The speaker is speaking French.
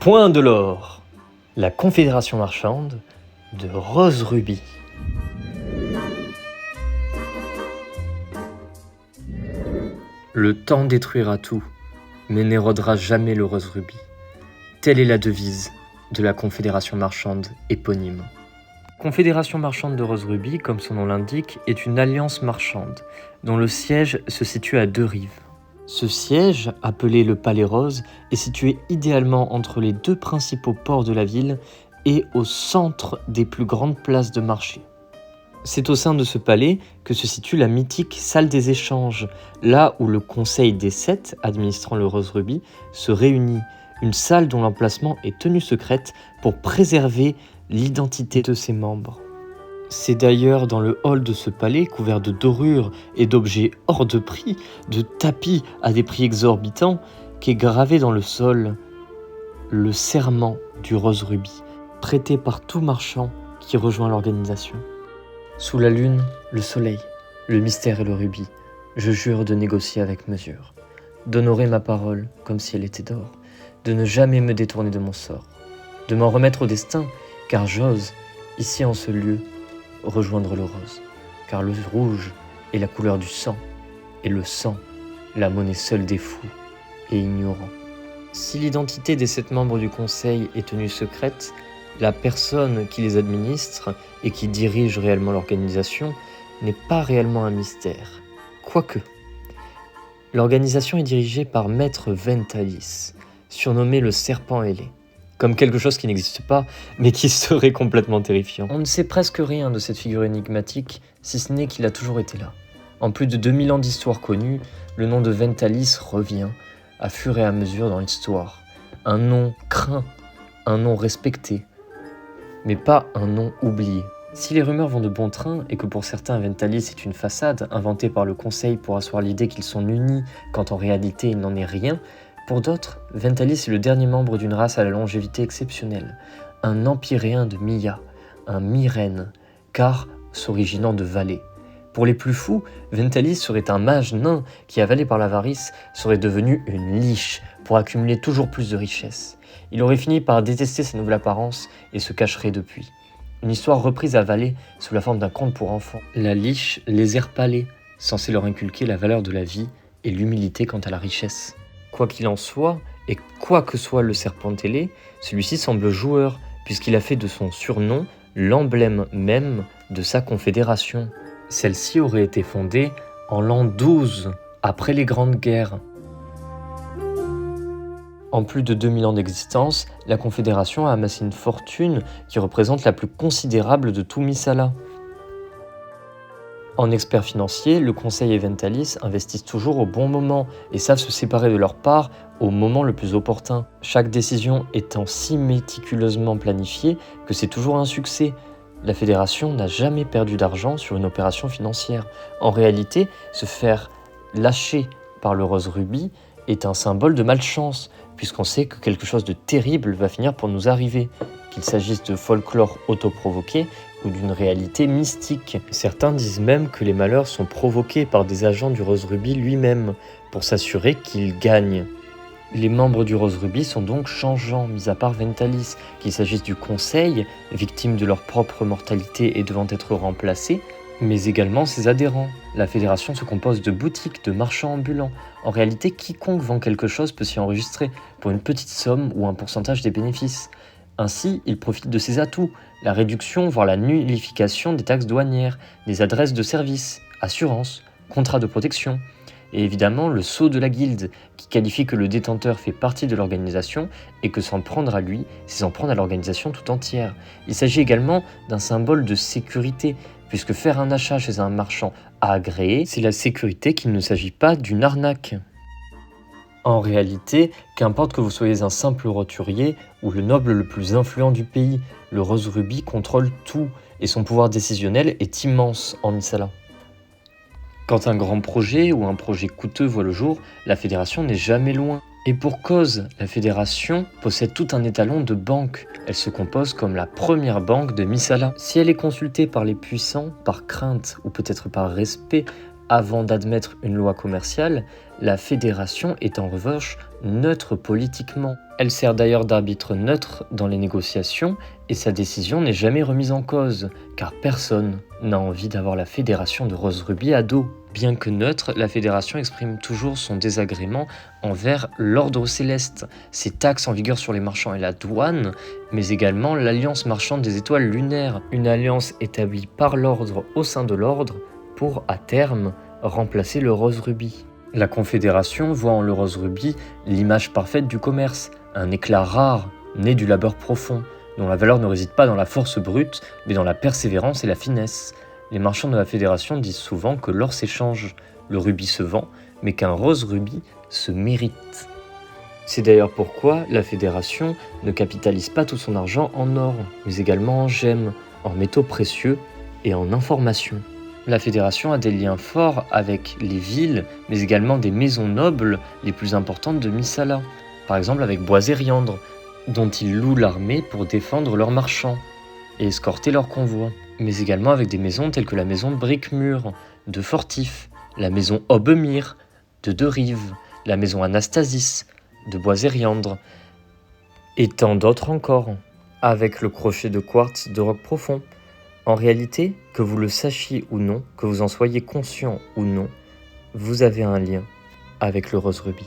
Point de l'or, la Confédération marchande de Rose Ruby. Le temps détruira tout, mais n'érodera jamais le Rose Ruby. Telle est la devise de la Confédération marchande éponyme. Confédération marchande de Rose Ruby, comme son nom l'indique, est une alliance marchande, dont le siège se situe à deux rives. Ce siège, appelé le Palais Rose, est situé idéalement entre les deux principaux ports de la ville et au centre des plus grandes places de marché. C'est au sein de ce palais que se situe la mythique salle des échanges, là où le Conseil des Sept, administrant le Rose Ruby, se réunit, une salle dont l'emplacement est tenue secrète pour préserver l'identité de ses membres. C'est d'ailleurs dans le hall de ce palais, couvert de dorures et d'objets hors de prix, de tapis à des prix exorbitants, qu'est gravé dans le sol le serment du Rose Ruby, prêté par tout marchand qui rejoint l'organisation. Sous la lune, le soleil, le mystère et le rubis, je jure de négocier avec mesure, d'honorer ma parole comme si elle était d'or, de ne jamais me détourner de mon sort, de m'en remettre au destin, car j'ose, ici en ce lieu, rejoindre le rose, car le rouge est la couleur du sang, et le sang, la monnaie seule des fous et ignorants. Si l'identité des 7 membres du conseil est tenue secrète, la personne qui les administre et qui dirige réellement l'organisation n'est pas réellement un mystère. Quoique, l'organisation est dirigée par Maître Ventalis, surnommé le Serpent ailé. Comme quelque chose qui n'existe pas, mais qui serait complètement terrifiant. On ne sait presque rien de cette figure énigmatique, si ce n'est qu'il a toujours été là. En plus de 2000 ans d'histoire connue, le nom de Ventalis revient, à fur et à mesure dans l'histoire. Un nom craint, un nom respecté, mais pas un nom oublié. Si les rumeurs vont de bon train, et que pour certains Ventalis est une façade, inventée par le Conseil pour asseoir l'idée qu'ils sont unis, quand en réalité il n'en est rien, pour d'autres, Ventalis est le dernier membre d'une race à la longévité exceptionnelle, un empyréen de Mia, un Myrène, car s'originant de Valais. Pour les plus fous, Ventalis serait un mage nain qui, avalé par l'avarice, serait devenu une liche pour accumuler toujours plus de richesses. Il aurait fini par détester sa nouvelle apparence et se cacherait depuis. Une histoire reprise à Valais sous la forme d'un conte pour enfants. La liche les airpalais, censée leur inculquer la valeur de la vie et l'humilité quant à la richesse. Quoi qu'il en soit, et quoi que soit le serpent ailé, celui-ci semble joueur, puisqu'il a fait de son surnom l'emblème même de sa confédération. Celle-ci aurait été fondée en l'an 12, après les Grandes Guerres. En plus de 2000 ans d'existence, la confédération a amassé une fortune qui représente la plus considérable de tout Misala. En experts financiers, le Conseil et Ventalis investissent toujours au bon moment et savent se séparer de leur part au moment le plus opportun, chaque décision étant si méticuleusement planifiée que c'est toujours un succès. La fédération n'a jamais perdu d'argent sur une opération financière. En réalité, se faire lâcher par le Rose Ruby est un symbole de malchance, puisqu'on sait que quelque chose de terrible va finir pour nous arriver, qu'il s'agisse de folklore autoprovoqué ou d'une réalité mystique. Certains disent même que les malheurs sont provoqués par des agents du Rose Ruby lui-même, pour s'assurer qu'il gagne. Les membres du Rose Ruby sont donc changeants, mis à part Ventalis, qu'il s'agisse du Conseil, victime de leur propre mortalité et devant être remplacés, mais également ses adhérents. La fédération se compose de boutiques, de marchands ambulants. En réalité, quiconque vend quelque chose peut s'y enregistrer, pour une petite somme ou un pourcentage des bénéfices. Ainsi, il profite de ses atouts, la réduction voire la nullification des taxes douanières, des adresses de services, assurances, contrats de protection, et évidemment le sceau de la guilde, qui qualifie que le détenteur fait partie de l'organisation et que s'en prendre à lui, c'est s'en prendre à l'organisation tout entière. Il s'agit également d'un symbole de sécurité, puisque faire un achat chez un marchand agréé, c'est la sécurité qu'il ne s'agit pas d'une arnaque. En réalité, qu'importe que vous soyez un simple roturier ou le noble le plus influent du pays, le Rose Ruby contrôle tout et son pouvoir décisionnel est immense en Misala. Quand un grand projet ou un projet coûteux voit le jour, la fédération n'est jamais loin. Et pour cause, la fédération possède tout un étalon de banque. Elle se compose comme la première banque de Misala. Si elle est consultée par les puissants, par crainte ou peut-être par respect, avant d'admettre une loi commerciale, la fédération est en revanche neutre politiquement. Elle sert d'ailleurs d'arbitre neutre dans les négociations et sa décision n'est jamais remise en cause, car personne n'a envie d'avoir la fédération de Rose Ruby à dos. Bien que neutre, la fédération exprime toujours son désagrément envers l'ordre céleste, ses taxes en vigueur sur les marchands et la douane, mais également l'alliance marchande des étoiles lunaires, une alliance établie par l'ordre au sein de l'ordre pour, à terme, remplacer le Rose Ruby. La Confédération voit en le Rose Ruby l'image parfaite du commerce, un éclat rare, né du labeur profond, dont la valeur ne réside pas dans la force brute, mais dans la persévérance et la finesse. Les marchands de la Fédération disent souvent que l'or s'échange, le rubis se vend, mais qu'un Rose Ruby se mérite. C'est d'ailleurs pourquoi la Fédération ne capitalise pas tout son argent en or, mais également en gemmes, en métaux précieux et en informations. La Fédération a des liens forts avec les villes, mais également des maisons nobles les plus importantes de Misala, par exemple avec Boisériandre, dont ils louent l'armée pour défendre leurs marchands et escorter leurs convois, mais également avec des maisons telles que la maison de Bricmur, de Fortif, la maison Aubemire, de Derive, la maison Anastasis, de Boisériandre, et tant d'autres encore, avec le crochet de quartz de Roc Profond. En réalité, que vous le sachiez ou non, que vous en soyez conscient ou non, vous avez un lien avec le Rose Ruby.